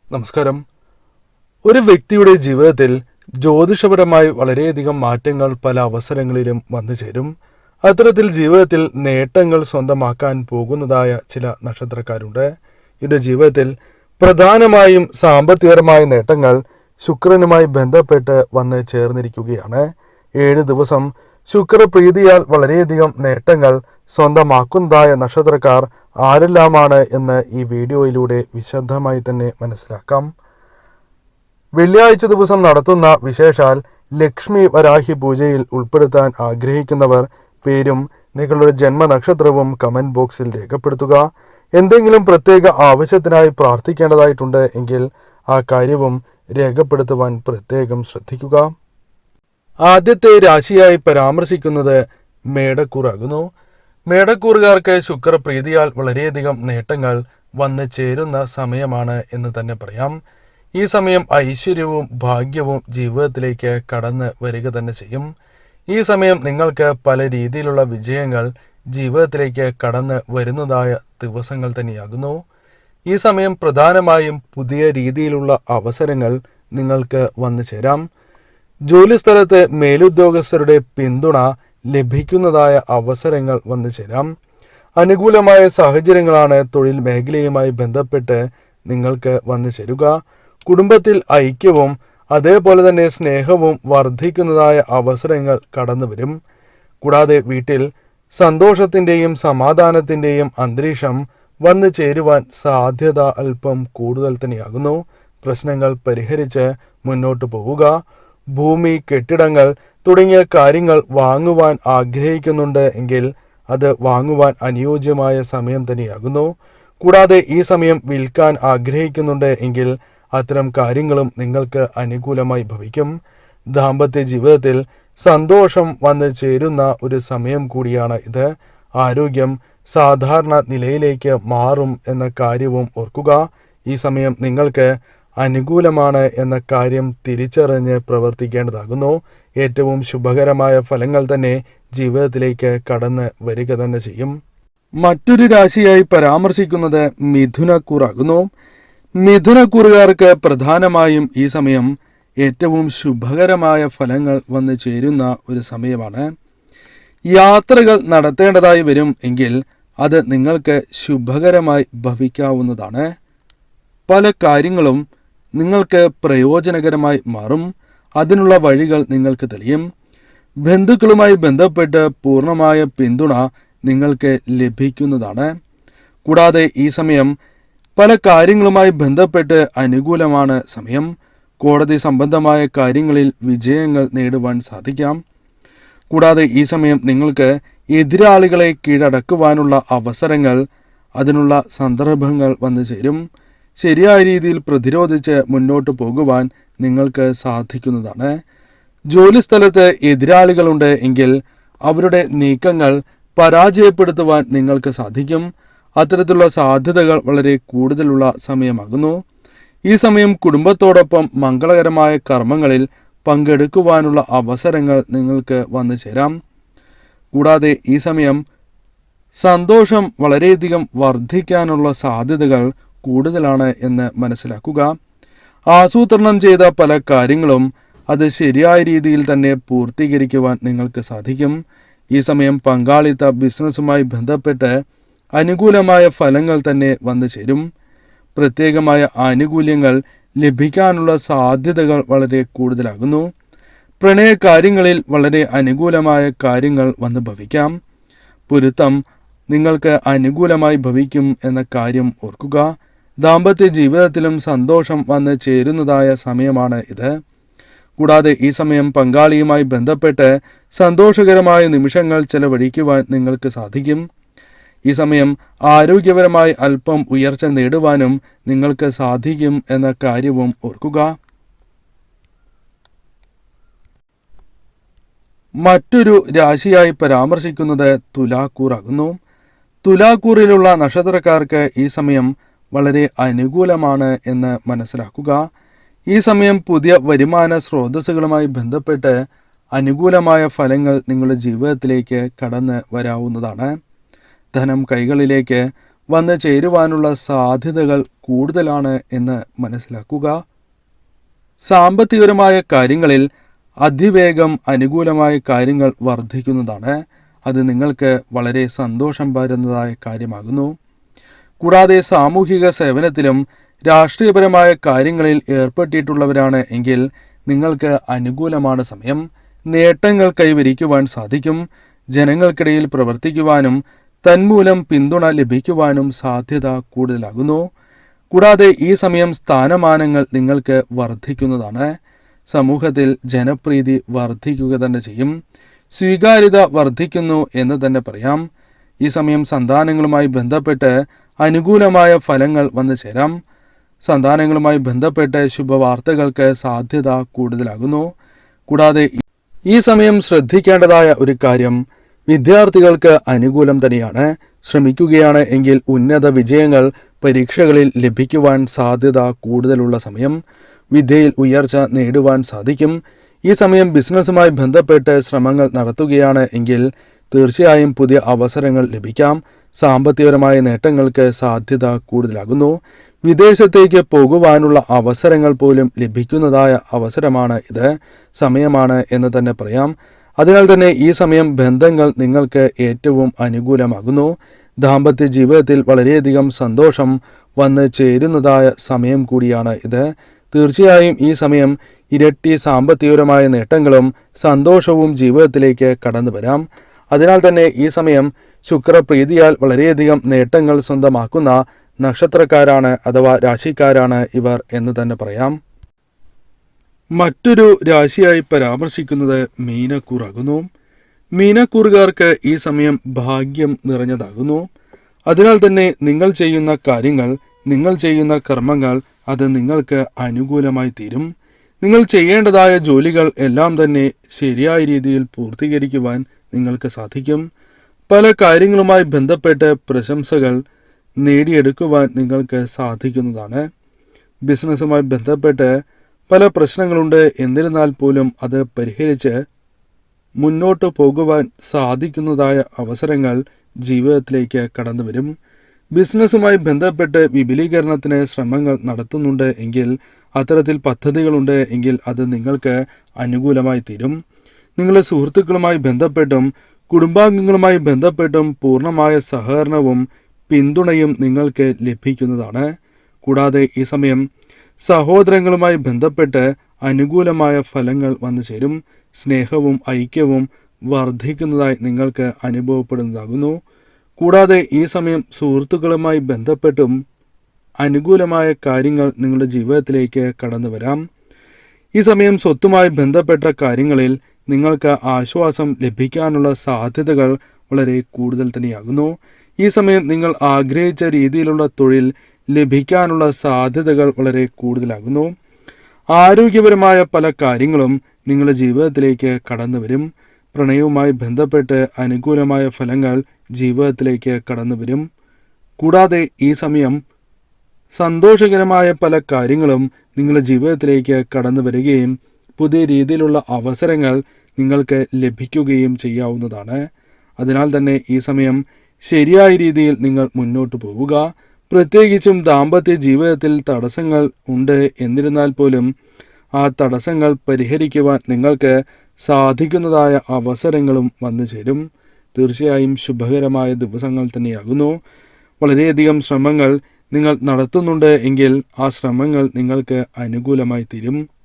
നമസ്കാരം. ഒരു വ്യക്തിയുടെ ജീവിതത്തിൽ ജ്യോതിഷപരമായി വളരെയധികം മാറ്റങ്ങൾ പല അവസരങ്ങളിലും വന്നു ചേരും. അത്തരത്തിൽ ജീവിതത്തിൽ നേട്ടങ്ങൾ സ്വന്തമാക്കാൻ പോകുന്നതായ ചില നക്ഷത്രക്കാരുണ്ട്. ഇവരുടെ ജീവിതത്തിൽ പ്രധാനമായും സാമ്പത്തികപരമായ നേട്ടങ്ങൾ ശുക്രനുമായി ബന്ധപ്പെട്ട് വന്ന് ചേർന്നിരിക്കുകയാണ്. 7 ദിവസം ശുക്രപ്രീതിയാൽ വളരെയധികം നേട്ടങ്ങൾ സ്വന്തമാക്കുന്നതായ നക്ഷത്രക്കാർ ആരെല്ലാമാണ് എന്ന് ഈ വീഡിയോയിലൂടെ വിശദമായി തന്നെ മനസ്സിലാക്കാം. വെള്ളിയാഴ്ച ദിവസം നടത്തുന്ന വിശേഷാൽ ലക്ഷ്മി വരാഹി പൂജയിൽ ഉൾപ്പെടുത്താൻ ആഗ്രഹിക്കുന്നവർ പേരും നിങ്ങളുടെ ജന്മനക്ഷത്രവും കമന്റ് ബോക്സിൽ രേഖപ്പെടുത്തുക. എന്തെങ്കിലും പ്രത്യേക ആവശ്യത്തിനായി പ്രാർത്ഥിക്കേണ്ടതായിട്ടുണ്ട് എങ്കിൽ ആ കാര്യവും രേഖപ്പെടുത്തുവാൻ പ്രത്യേകം ശ്രദ്ധിക്കുക. ആദ്യത്തെ രാശിയായി പരാമർശിക്കുന്നത് മേടക്കൂറാകുന്നു. മേടക്കൂറുകാർക്ക് ശുക്രപ്രീതിയാൽ വളരെയധികം നേട്ടങ്ങൾ വന്നു ചേരുന്ന സമയമാണ് എന്ന് തന്നെ പറയാം. ഈ സമയം ഐശ്വര്യവും ഭാഗ്യവും ജീവിതത്തിലേക്ക് കടന്ന് വരിക തന്നെ ചെയ്യും. ഈ സമയം നിങ്ങൾക്ക് പല രീതിയിലുള്ള വിജയങ്ങൾ ജീവിതത്തിലേക്ക് കടന്ന് വരുന്നതായ ദിവസങ്ങൾ തന്നെയാകുന്നു. ഈ സമയം പ്രധാനമായും പുതിയ രീതിയിലുള്ള അവസരങ്ങൾ നിങ്ങൾക്ക് വന്നു ചേരാം. ജോലിസ്ഥലത്ത് മേലുദ്യോഗസ്ഥരുടെ പിന്തുണ ലഭിക്കുന്നതായ അവസരങ്ങൾ വന്നു ചേരാം. അനുകൂലമായ സാഹചര്യങ്ങളാണ് തൊഴിൽ മേഖലയുമായി ബന്ധപ്പെട്ട് നിങ്ങൾക്ക് വന്നു ചേരുക. കുടുംബത്തിൽ ഐക്യവും അതേപോലെ തന്നെ സ്നേഹവും വർദ്ധിക്കുന്നതായ അവസരങ്ങൾ കടന്നു വരും. കൂടാതെ വീട്ടിൽ സന്തോഷത്തിൻ്റെയും സമാധാനത്തിൻ്റെയും അന്തരീക്ഷം വന്നു ചേരുവാൻ സാധ്യത അല്പം കൂടുതൽ തന്നെയാകുന്നു. പ്രശ്നങ്ങൾ പരിഹരിച്ച് മുന്നോട്ട് പോവുക. ഭൂമി, കെട്ടിടങ്ങൾ തുടങ്ങിയ കാര്യങ്ങൾ വാങ്ങുവാൻ ആഗ്രഹിക്കുന്നുണ്ട് എങ്കിൽ അത് വാങ്ങുവാൻ അനുയോജ്യമായ സമയം തന്നെയാകുന്നു. കൂടാതെ ഈ സമയം വിൽക്കാൻ ആഗ്രഹിക്കുന്നുണ്ട് എങ്കിൽ അത്തരം കാര്യങ്ങളും നിങ്ങൾക്ക് അനുകൂലമായി ഭവിക്കും. ദാമ്പത്യ ജീവിതത്തിൽ സന്തോഷം വന്നു ചേരുന്ന ഒരു സമയം കൂടിയാണ് ഇത്. ആരോഗ്യം സാധാരണ നിലയിലേക്ക് മാറും എന്ന കാര്യവും ഓർക്കുക. ഈ സമയം നിങ്ങൾക്ക് അനുകൂലമാണ് എന്ന കാര്യം തിരിച്ചറിഞ്ഞ് പ്രവർത്തിക്കേണ്ടതാകുന്നു. ഏറ്റവും ശുഭകരമായ ഫലങ്ങൾ തന്നെ ജീവിതത്തിലേക്ക് കടന്ന് വരിക തന്നെ ചെയ്യും. മറ്റൊരു രാശിയായി പരാമർശിക്കുന്നത് മിഥുനക്കൂറാകുന്നു. മിഥുനക്കൂറുകാർക്ക് പ്രധാനമായും ഈ സമയം ഏറ്റവും ശുഭകരമായ ഫലങ്ങൾ വന്നു ചേരുന്ന ഒരു സമയമാണ്. യാത്രകൾ നടത്തേണ്ടതായി വരും എങ്കിൽ അത് നിങ്ങൾക്ക് ശുഭകരമായി ഭവിക്കാവുന്നതാണ്. പല കാര്യങ്ങളും നിങ്ങൾക്ക് പ്രയോജനകരമായി മാറും. അതിനുള്ള വഴികൾ നിങ്ങൾക്ക് തെളിയും. ബന്ധുക്കളുമായി ബന്ധപ്പെട്ട് പൂർണ്ണമായ പിന്തുണ നിങ്ങൾക്ക് ലഭിക്കുന്നതാണ്. കൂടാതെ ഈ സമയം പല കാര്യങ്ങളുമായി ബന്ധപ്പെട്ട് അനുകൂലമാണ് സമയം. കോടതി സംബന്ധമായ കാര്യങ്ങളിൽ വിജയങ്ങൾ നേടുവാൻ സാധിക്കാം. കൂടാതെ ഈ സമയം നിങ്ങൾക്ക് എതിരാളികളെ കീഴടക്കുവാനുള്ള അവസരങ്ങൾ, അതിനുള്ള സന്ദർഭങ്ങൾ വന്നു ചേരും. ശരിയായ രീതിയിൽ പ്രതിരോധിച്ച് മുന്നോട്ട് പോകുവാൻ നിങ്ങൾക്ക് സാധിക്കുന്നതാണ്. ജോലിസ്ഥലത്ത് എതിരാളികളുണ്ട് എങ്കിൽ അവരുടെ നീക്കങ്ങൾ പരാജയപ്പെടുത്തുവാൻ നിങ്ങൾക്ക് സാധിക്കും. അത്തരത്തിലുള്ള സാധ്യതകൾ വളരെ കൂടുതലുള്ള സമയമാകുന്നു. ഈ സമയം കുടുംബത്തോടൊപ്പം മംഗളകരമായ കർമ്മങ്ങളിൽ പങ്കെടുക്കുവാനുള്ള അവസരങ്ങൾ നിങ്ങൾക്ക് വന്നു ചേരാം. കൂടാതെ ഈ സമയം സന്തോഷം വളരെയധികം വർദ്ധിക്കാനുള്ള സാധ്യതകൾ കൂടുതലാണ് എന്ന് മനസ്സിലാക്കുക. ആസൂത്രണം ചെയ്ത പല കാര്യങ്ങളും അത് ശരിയായ രീതിയിൽ തന്നെ പൂർത്തീകരിക്കുവാൻ നിങ്ങൾക്ക് സാധിക്കും. ഈ സമയം പങ്കാളിത്ത ബിസിനസ്സുമായി ബന്ധപ്പെട്ട് അനുകൂലമായ ഫലങ്ങൾ തന്നെ വന്നു ചേരും. പ്രത്യേകമായ ആനുകൂല്യങ്ങൾ ലഭിക്കാനുള്ള സാധ്യതകൾ വളരെ കൂടുതലാകുന്നു. പ്രണയ കാര്യങ്ങളിൽ വളരെ അനുകൂലമായ കാര്യങ്ങൾ വന്ന് ഭവിക്കാം. പൊരുത്തം നിങ്ങൾക്ക് അനുകൂലമായി ഭവിക്കും എന്ന കാര്യം ഓർക്കുക. ദാമ്പത്യ ജീവിതത്തിലും സന്തോഷം വന്ന് ചേരുന്നതായ സമയമാണ് ഇത്. കൂടാതെ ഈ സമയം പങ്കാളിയുമായി ബന്ധപ്പെട്ട് സന്തോഷകരമായ നിമിഷങ്ങൾ ചെലവഴിക്കുവാൻ നിങ്ങൾക്ക് സാധിക്കും. ഈ സമയം ആരോഗ്യപരമായി അല്പം ഉയർച്ച നേടുവാനും നിങ്ങൾക്ക് സാധിക്കും എന്ന കാര്യവും ഓർക്കുക. മറ്റൊരു രാശിയായി പരാമർശിക്കുന്നത് തുലാക്കൂറാകുന്നു. തുലാക്കൂറിലുള്ള നക്ഷത്രക്കാർക്ക് ഈ സമയം വളരെ അനുകൂലമാണ് എന്ന് മനസ്സിലാക്കുക. ഈ സമയം പുതിയ വരുമാന സ്രോതസ്സുകളുമായി ബന്ധപ്പെട്ട് അനുകൂലമായ ഫലങ്ങൾ നിങ്ങളുടെ ജീവിതത്തിലേക്ക് കടന്ന് വരാവുന്നതാണ്. ധനം കൈകളിലേക്ക് വന്നു ചേരുവാനുള്ള സാധ്യതകൾ കൂടുതലാണ് എന്ന് മനസ്സിലാക്കുക. സാമ്പത്തികപരമായ കാര്യങ്ങളിൽ അതിവേഗം അനുകൂലമായ കാര്യങ്ങൾ വർദ്ധിക്കുന്നതാണ്. അത് നിങ്ങൾക്ക് വളരെ സന്തോഷം പകരുന്നതായ കാര്യമാകുന്നു. കൂടാതെ സാമൂഹിക സേവനത്തിലും രാഷ്ട്രീയപരമായ കാര്യങ്ങളിൽ ഏർപ്പെട്ടിട്ടുള്ളവരാണ് എങ്കിൽ നിങ്ങൾക്ക് അനുകൂലമാണ് സമയം. നേട്ടങ്ങൾ കൈവരിക്കുവാൻ സാധിക്കും. ജനങ്ങൾക്കിടയിൽ പ്രവർത്തിക്കുവാനും തന്മൂലം പിന്തുണ ലഭിക്കുവാനും സാധ്യത കൂടുതലാകുന്നു. കൂടാതെ ഈ സമയം സ്ഥാനമാനങ്ങൾ നിങ്ങൾക്ക് വർദ്ധിക്കുന്നതാണ്. സമൂഹത്തിൽ ജനപ്രീതി വർദ്ധിക്കുക തന്നെ ചെയ്യും. സ്വീകാര്യത വർദ്ധിക്കുന്നു എന്ന് തന്നെ പറയാം. ഈ സമയം സന്താനങ്ങളുമായി ബന്ധപ്പെട്ട് അനുകൂലമായ ഫലങ്ങൾ വന്നു ചേരാം. സന്താനങ്ങളുമായി ബന്ധപ്പെട്ട് ശുഭവാർത്തകൾക്ക് സാധ്യത കൂടുതലാകുന്നു. കൂടാതെ ഈ സമയം ശ്രദ്ധിക്കേണ്ടതായ ഒരു കാര്യം, വിദ്യാർത്ഥികൾക്ക് അനുകൂലം തന്നെയാണ്. ശ്രമിക്കുകയാണ് എങ്കിൽ ഉന്നത വിജയങ്ങൾ പരീക്ഷകളിൽ ലഭിക്കുവാൻ സാധ്യത കൂടുതലുള്ള സമയം. വിദ്യയിൽ ഉയർച്ച നേടുവാൻ സാധിക്കും. ഈ സമയം ബിസിനസ്സുമായി ബന്ധപ്പെട്ട് ശ്രമങ്ങൾ നടത്തുകയാണ് എങ്കിൽ തീർച്ചയായും പുതിയ അവസരങ്ങൾ ലഭിക്കാം. സാമ്പത്തികപരമായ നേട്ടങ്ങൾക്ക് സാധ്യത കൂടുതലാകുന്നു. വിദേശത്തേക്ക് പോകുവാനുള്ള അവസരങ്ങൾ പോലും ലഭിക്കുന്നതായ അവസരമാണ് ഇത്, സമയമാണ് എന്ന് തന്നെ പറയാം. അതിനാൽ തന്നെ ഈ സമയം ബന്ധങ്ങൾ നിങ്ങൾക്ക് ഏറ്റവും അനുകൂലമാകുന്നു. ദാമ്പത്യ ജീവിതത്തിൽ വളരെയധികം സന്തോഷം വന്ന് ചേരുന്നതായ സമയം കൂടിയാണ് ഇത്. തീർച്ചയായും ഈ സമയം ഇരട്ടി സാമ്പത്തികപരമായ നേട്ടങ്ങളും സന്തോഷവും ജീവിതത്തിലേക്ക് കടന്നു വരാം. അതിനാൽ തന്നെ ഈ സമയം ശുക്രപ്രീതിയാൽ വളരെയധികം നേട്ടങ്ങൾ സ്വന്തമാക്കുന്ന നക്ഷത്രക്കാരാണ് അഥവാ രാശിക്കാരാണ് ഇവർ എന്ന് തന്നെ പറയാം. മറ്റൊരു രാശിയായി പരാമർശിക്കുന്നത് മീനക്കൂറാകുന്നു. മീനക്കൂറുകാർക്ക് ഈ സമയം ഭാഗ്യം നിറഞ്ഞതാകുന്നു. അതിനാൽ തന്നെ നിങ്ങൾ ചെയ്യുന്ന കാര്യങ്ങൾ, നിങ്ങൾ ചെയ്യുന്ന കർമ്മങ്ങൾ അത് നിങ്ങൾക്ക് അനുകൂലമായി തീരും. നിങ്ങൾ ചെയ്യേണ്ടതായ ജോലികൾ എല്ലാം തന്നെ ശരിയായ രീതിയിൽ പൂർത്തീകരിക്കുവാൻ നിങ്ങൾക്ക് സാധിക്കും. പല കാര്യങ്ങളുമായി ബന്ധപ്പെട്ട് പ്രശംസകൾ നേടിയെടുക്കുവാൻ നിങ്ങൾക്ക് സാധിക്കുന്നതാണ്. ബിസിനസ്സുമായി ബന്ധപ്പെട്ട് പല പ്രശ്നങ്ങളുണ്ട്. എന്നിരുന്നാൽ പോലും അത് പരിഹരിച്ച് മുന്നോട്ട് പോകുവാൻ സാധിക്കുന്നതായ അവസരങ്ങൾ ജീവിതത്തിലേക്ക് കടന്നു വരും. ബിസിനസ്സുമായി ബന്ധപ്പെട്ട് വിപുലീകരണത്തിന് ശ്രമങ്ങൾ നടത്തുന്നുണ്ട് എങ്കിൽ, അത്തരത്തിൽ പദ്ധതികളുണ്ട് എങ്കിൽ അത് നിങ്ങൾക്ക് അനുകൂലമായി തീരും. നിങ്ങളുടെ സുഹൃത്തുക്കളുമായി ബന്ധപ്പെട്ടും കുടുംബാംഗങ്ങളുമായി ബന്ധപ്പെട്ടും പൂർണ്ണമായ സഹകരണവും പിന്തുണയും നിങ്ങൾക്ക് ലഭിക്കുന്നതാണ്. കൂടാതെ ഈ സമയം സഹോദരങ്ങളുമായി ബന്ധപ്പെട്ട് അനുകൂലമായ ഫലങ്ങൾ വന്നു ചേരും. സ്നേഹവും ഐക്യവും വർദ്ധിക്കുന്നതായി നിങ്ങൾക്ക് അനുഭവപ്പെടുന്നതാകുന്നു. കൂടാതെ ഈ സമയം സുഹൃത്തുക്കളുമായി ബന്ധപ്പെട്ടും അനുകൂലമായ കാര്യങ്ങൾ നിങ്ങളുടെ ജീവിതത്തിലേക്ക് കടന്നു വരാം. ഈ സമയം സ്വത്തുമായി ബന്ധപ്പെട്ട കാര്യങ്ങളിൽ നിങ്ങൾക്ക് ആശ്വാസം ലഭിക്കാനുള്ള സാധ്യതകൾ വളരെ കൂടുതൽ തന്നെയാകുന്നു. ഈ സമയം നിങ്ങൾ ആഗ്രഹിച്ച രീതിയിലുള്ള തൊഴിൽ ലഭിക്കാനുള്ള സാധ്യതകൾ വളരെ കൂടുതലാകുന്നു. ആരോഗ്യപരമായ പല കാര്യങ്ങളും നിങ്ങളുടെ ജീവിതത്തിലേക്ക് കടന്നു വരും. പ്രണയവുമായി ബന്ധപ്പെട്ട് അനുകൂലമായ ഫലങ്ങൾ ജീവിതത്തിലേക്ക് കടന്നു വരും. കൂടാതെ ഈ സമയം സന്തോഷകരമായ പല കാര്യങ്ങളും നിങ്ങളുടെ ജീവിതത്തിലേക്ക് കടന്നു വരികയും പുതിയ രീതിയിലുള്ള അവസരങ്ങൾ നിങ്ങൾക്ക് ലഭിക്കുകയും ചെയ്യാവുന്നതാണ്. അതിനാൽ തന്നെ ഈ സമയം ശരിയായ രീതിയിൽ നിങ്ങൾ മുന്നോട്ട് പോവുക. പ്രത്യേകിച്ചും ദാമ്പത്യ ജീവിതത്തിൽ തടസ്സങ്ങൾ ഉണ്ട്. എന്നിരുന്നാൽ പോലും ആ തടസ്സങ്ങൾ പരിഹരിക്കുവാൻ നിങ്ങൾക്ക് സാധിക്കുന്നതായ അവസരങ്ങളും വന്നു ചേരും. തീർച്ചയായും ശുഭകരമായ ദിവസങ്ങൾ തന്നെയാകുന്നു. വളരെയധികം ശ്രമങ്ങൾ നിങ്ങൾ നടത്തുന്നുണ്ട് എങ്കിൽ ആ ശ്രമങ്ങൾ നിങ്ങൾക്ക് അനുകൂലമായി തീരും.